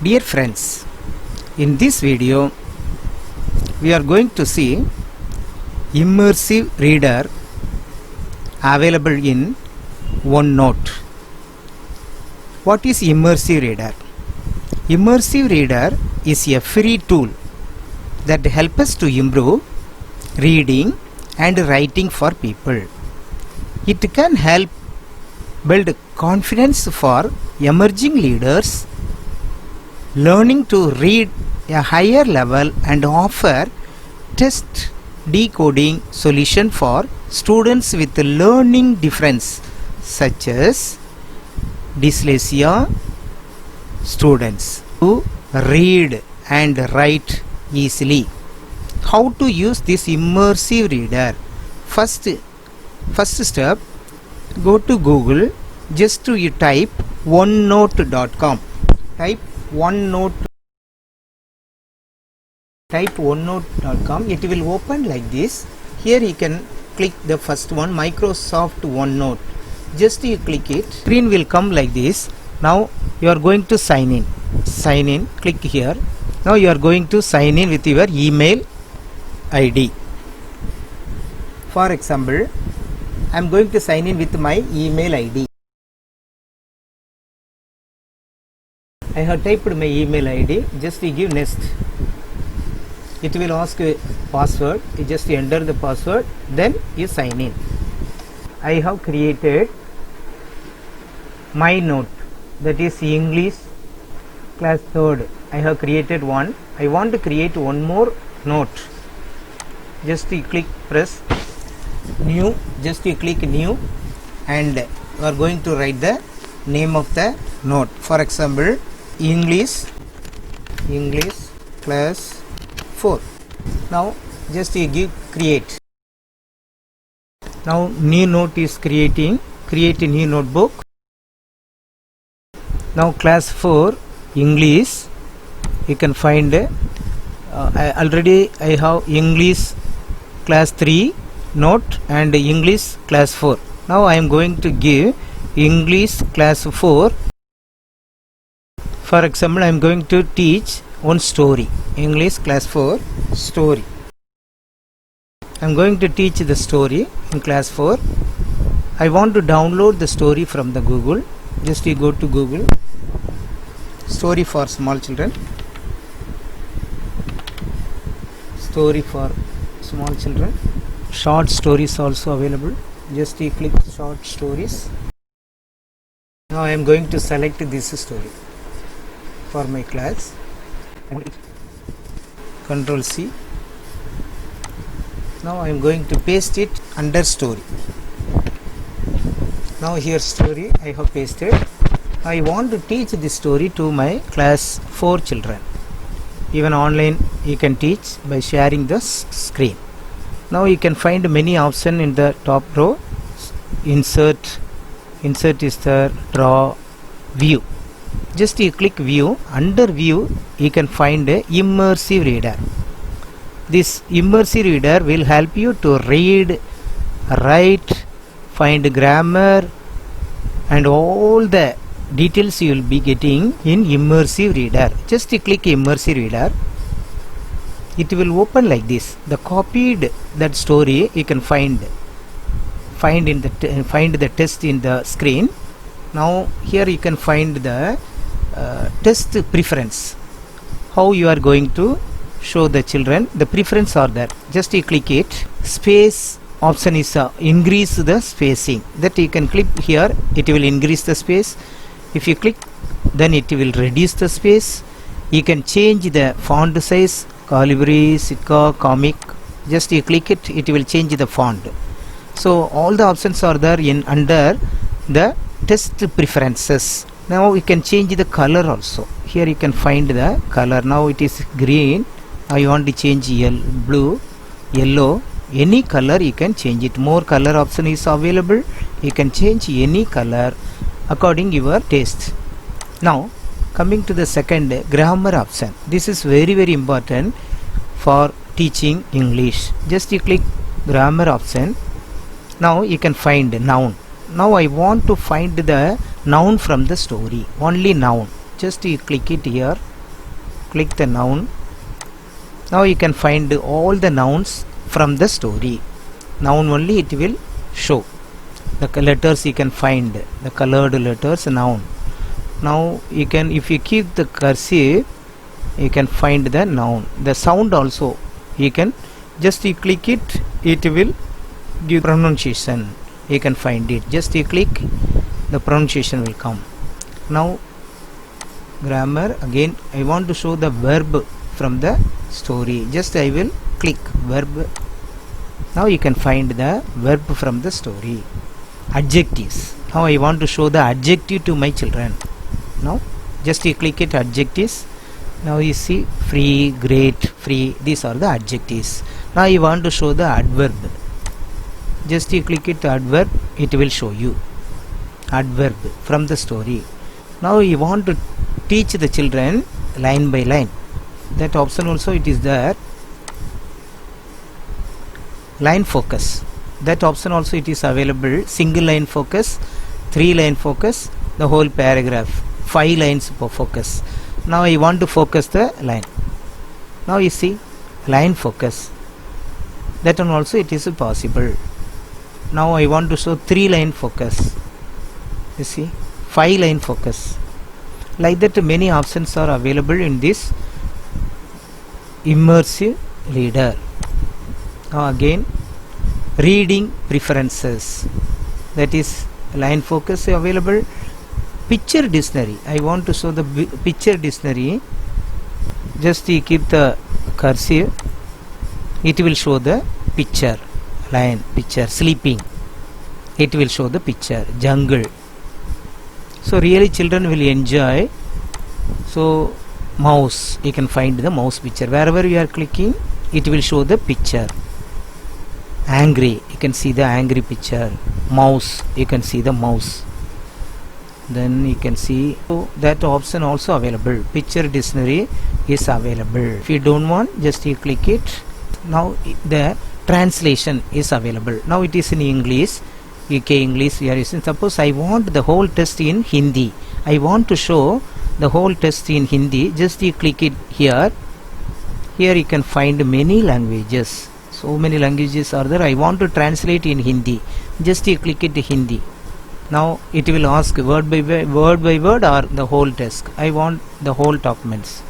Dear friends, in this video we are going to see immersive reader available in OneNote. What is immersive reader? Immersive reader is a free tool that helps us to improve reading and writing for people. It can help build confidence for emerging leaders, learning to read a higher level, and offer test decoding solution for students with learning difference such as dyslexia students to read and write easily. How to use this immersive reader? First step, go to Google, just to type onenote.com. Type onenote.com. It will open like this. Here you can click the first one, Microsoft OneNote. Just you click it, screen will come like this. Now you are going to sign in. Click here. Now you are going to sign in with your email ID. For example, I am going to sign in with my email ID. I have typed my email ID. Just you give next. It will ask a password. You just enter the password, then you sign in. I have created my note, that is English class 3rd. I have created one. I want to create one more note. Just you press new. Just you click new, and you are going to write the name of the note. For example, English class 4. Now just you give create. Now new note is create a new notebook. Now class 4 English, you can find I have English class 3 note and English class 4. Now I am going to give English class 4. For example, I am going to teach one story. English class 4 story. I am going to teach the story in class 4. I want to download the story from the Google. Just you go to Google. Story for small children. Story for small children. Short stories also available. Just you click short stories. Now I am going to select this story for my class. Control C. Now I am going to paste it under story. Now here story I have pasted. I want to teach this story to my class 4 children. Even online you can teach by sharing the screen. Now you can find many options in the top row. Insert is the draw, view. Just you click view. Under view you can find a immersive reader. This immersive reader will help you to read, write, find grammar, and all the details you will be getting in immersive reader. Just you click immersive reader. It will open like this. The copied that story you can find the test in the screen. Now here you can find the test preference. How you are going to show the children the preference are there. Just you click it. Space option is increase the spacing. That you can click here. It will increase the space. If you click, then it will reduce the space. You can change the font size. Calibri, Sitka, Comic. Just you click it. It will change the font. So all the options are there in under the test preferences. Now you can change the color also. Here you can find the color. Now it is green. Now you want to change blue, yellow. Any color you can change it. More color option is available. You can change any color according your taste. Now coming to the second, grammar option. This is very important for teaching English. Just you click grammar option. Now you can find noun. Now I want to find the noun from the story. Only noun. Just you click it here. click the noun. Now you can find all the nouns from the story. Noun only it will show. The letters you can find, the colored letters, noun. Now you can, if you keep the cursive, you can find the noun. The sound also you can, just you click it, it will give pronunciation. You can find it, just you click, the pronunciation will come. Now grammar, again I want to show the verb from the story. Just I will click verb. Now you can find the verb from the story. Adjectives. Now I want to show the adjective to my children. Now just you click it, adjectives. Now you see free, great, free, these are the adjectives. Now you want to show the adverb. Just you click it, adverb, it will show you adverb from the story. Now you want to teach the children line by line. That option also it is there. Line focus, that option also it is available. Single line focus, 3 line focus, the whole paragraph, 5 lines for focus. Now I want to focus the line. Now you see line focus, that one also it is possible. Now I want to show 3 line focus, you see 5 line focus. Like that many options are available in this immersive reader. Now again reading preferences, that is line focus available. Picture dictionary, I want to show the picture dictionary. Just you keep the cursive, it will show the picture, line, picture, sleeping, it will show the picture, jungle. So really children will enjoy. So mouse, you can find the mouse picture, wherever you are clicking it will show the picture. Angry, you can see the angry picture. Mouse, you can see the mouse. Then you can see, so that option also available. Picture dictionary is available. If you don't want, just you click it. Now the translation is available. Now it is in English, UK English we are using. Suppose I want the whole test in Hindi, I want to show the whole test in Hindi. Just you click it here. Here you can find many languages. So many languages are there. I want to translate in Hindi. Just you click it Hindi. Now it will ask word by word or the whole text. I want the whole documents.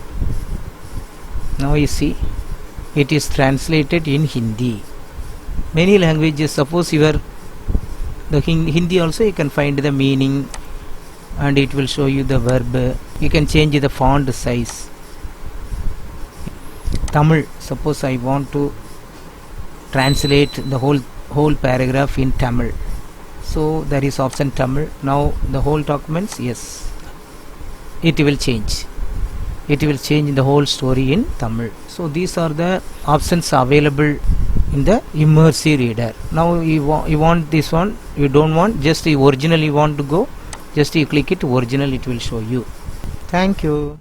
Now you see it is translated in Hindi. Many languages. Suppose you are the Hindi also, you can find the meaning and it will show you the verb. You can change the font size. Tamil, suppose I want to translate the whole paragraph in Tamil. So there is option Tamil. Now the whole documents, yes, it will change. It will change the whole story in Tamil. So these are the options available in the immersive reader. Now you want this one, you don't want, just the original you want to go, just you click it original, it will show you. Thank you.